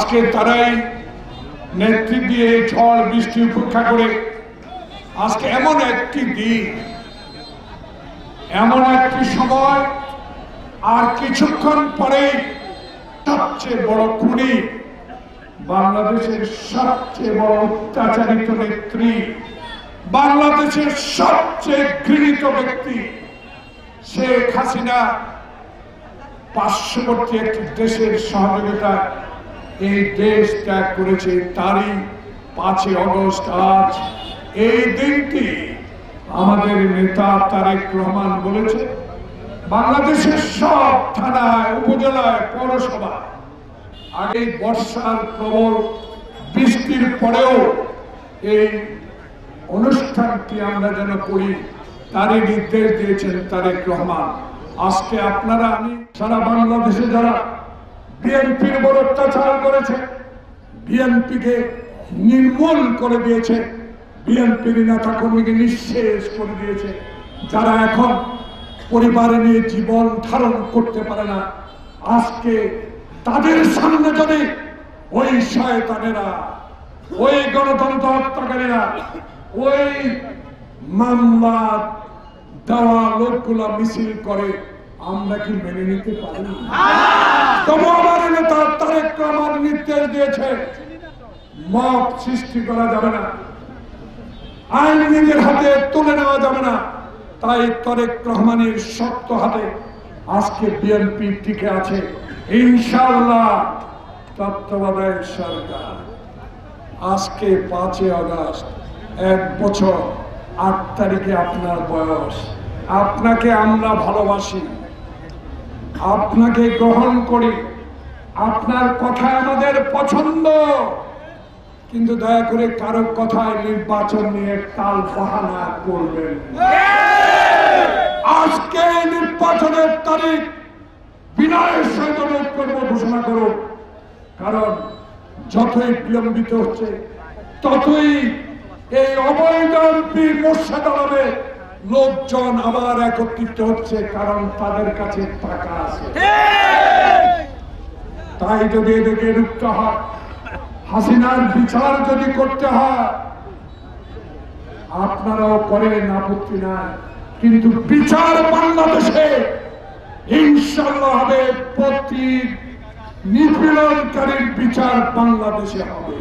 আজকে তারাই নেতৃত্ব দিয়ে ঝড় বৃষ্টি উপেক্ষা করে আজকে এমন একটি দিন, এমন একটি সময়, আর কিছুক্ষণ পরে সবচেয়ে বড় খুনি, বাংলাদেশের সবচেয়ে বড় অত্যাচারিত নেত্রী, বাংলাদেশের সবচেয়ে ঘৃণিত ব্যক্তি শেখ হাসিনা পার্শ্ববর্তী একটি দেশের সহযোগিতা এই দেশ ত্যাগ করেছে। তারই 5 আগস্ট আজ এই দিনটি আমাদের নেতা তারেক রহমান বলেছে বাংলাদেশের সব থানায়, উপজেলায়, পৌরসভা আগে বর্ষার প্রবল বৃষ্টির পরেও এই অনুষ্ঠানটি আমরা যেন করি, তারই নির্দেশ দিয়েছেন তারেক রহমান। আজকে আপনারা, আমি সারা বাংলাদেশে যারা বিএনপির উপর অত্যাচার করেছে, বিএনপিকে নির্মূল করে দিয়েছে, বিএনপির নেতা কর্মীকে নিঃশেষ করে দিয়েছে, যারা এখন পরিবার নিয়ে জীবন ধারণ করতে পারে না, আজকে তাদের সামনে যদি ওই শয়তানেরা, ওই গণতন্ত্র হত্যাকারীরা, ওই মামলা দেওয়া লোকগুলা মিছিল করে, আমরা কি মেনে নিতে পারি? তবু আমার নেতা তারেক রহমান নির্দেশ দিয়েছে মব সৃষ্টি করা যাবে না, আইন নিজের হাতে তুলে নেওয়া যাবে না। তাই তারেক রহমানের শক্ত হাতে আজকে বিএনপি টিকে আছে। ইনশাআল্লাহ তত্ত্বাবধায়ক সরকার আজকে 5 আগস্ট 1 বছর 8 তারিখে আপনার বয়স, আপনাকে আমরা ভালোবাসি, আপনাকে গ্রহণ করি, আপনার কথা আমাদের পছন্দ, কিন্তু দয়া করে কারো কথায় নির্বাচন নিয়ে টাল বাহানা করবেন। আজকে নির্বাচনের তারিখ বিনয়ের সহিত ঐক্যমত্য ঘোষণা করুন, কারণ যতই বিলম্বিত হচ্ছে ততই এই অবৈধ এমপি মোর্শেদ আলমের লোকজন আবার একত্রিত হচ্ছে, কারণ তাদের কাছে টাকা আছে। তাই যদি এদেরকে রুখতে হয়, হাসিনার বিচার যদি করতে হয়, আপনারাও করেন, আপত্তি নাই, কিন্তু বিচার বাংলাদেশে ইনশাআল্লাহ হবে, প্রতি নিপীড়নকারীর বিচার বাংলাদেশে হবে।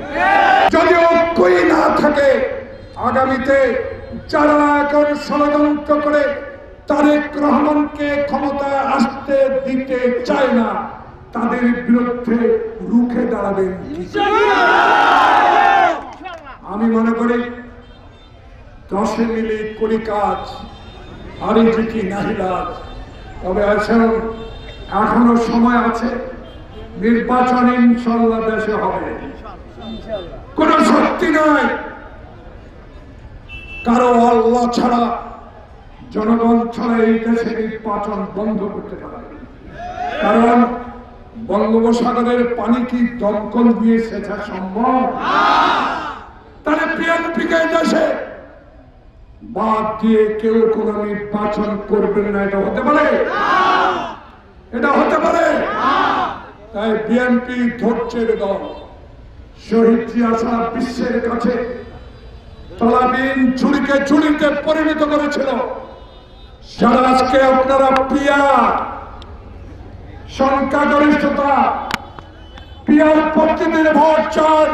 যদি ঐক্যই না থাকে, আগামীতে যারা এখন ষড়যন্ত্র করে তারেক রহমানকে ক্ষমতায় আসতে দিতে চায় না, তাদের বিরুদ্ধে রুখে দাঁড়াবেন। আমি মনে করি 10 মিলে করি কাজ, আরে কি নাহিলাজ। তবে এখনো সময় আছে, নির্বাচন ইনশাআল্লাহ দেশে হবে। কোন শক্তি নয় কারো আল্লাহ ছাড়া, জনগণ ছাড়া এই দেশে নির্বাচন বন্ধ করতে পারে। কারণ বঙ্গোপসাগরের পানি কি দমকল দিয়ে সেচা সম্ভব? তাহলে বিএনপিকে দেশে বাদ দিয়ে কেউ কোন নির্বাচন করবেন না, এটা হতে পারে? এটা হতে পারে? তাই বিএনপি ধৈর্যের দল, শহীদ জিয়া সারা বিশ্বের কাছে তলাবিহীন ছুরিকে ছুরিতে পরিণত করেছিল। যারা আজকে আপনারা পিয়ার সংখ্যাগরিষ্ঠতা, পিয়ার পদ্ধতির ভোট চান,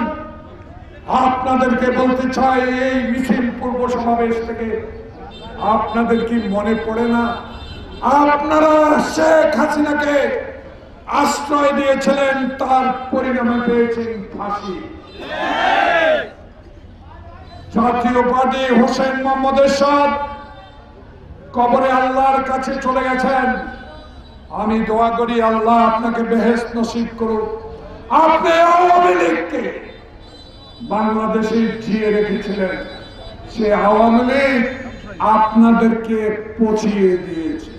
আপনাদেরকে বলতে চাই, এই মিছিল পূর্ব সমাবেশ থেকে আপনাদের কি মনে পড়ে না আপনারা শেখ হাসিনাকে আশ্রয় দিয়েছিলেন, তার পরিণামে পেয়েছেন ফাঁসি। জাতীয় পার্টি হোসেন মোহাম্মদ এরশাদ কবরে আল্লাহর কাছে চলে গেছেন। আমি দোয়া করি আল্লাহ আপনাকে বেহেশত নসিব করুন। আপনি আওয়ামী লীগকে বাংলাদেশে জিয়ে রেখেছিলেন, সে আওয়ামী লীগ আপনাদেরকে পচিয়ে দিয়েছে।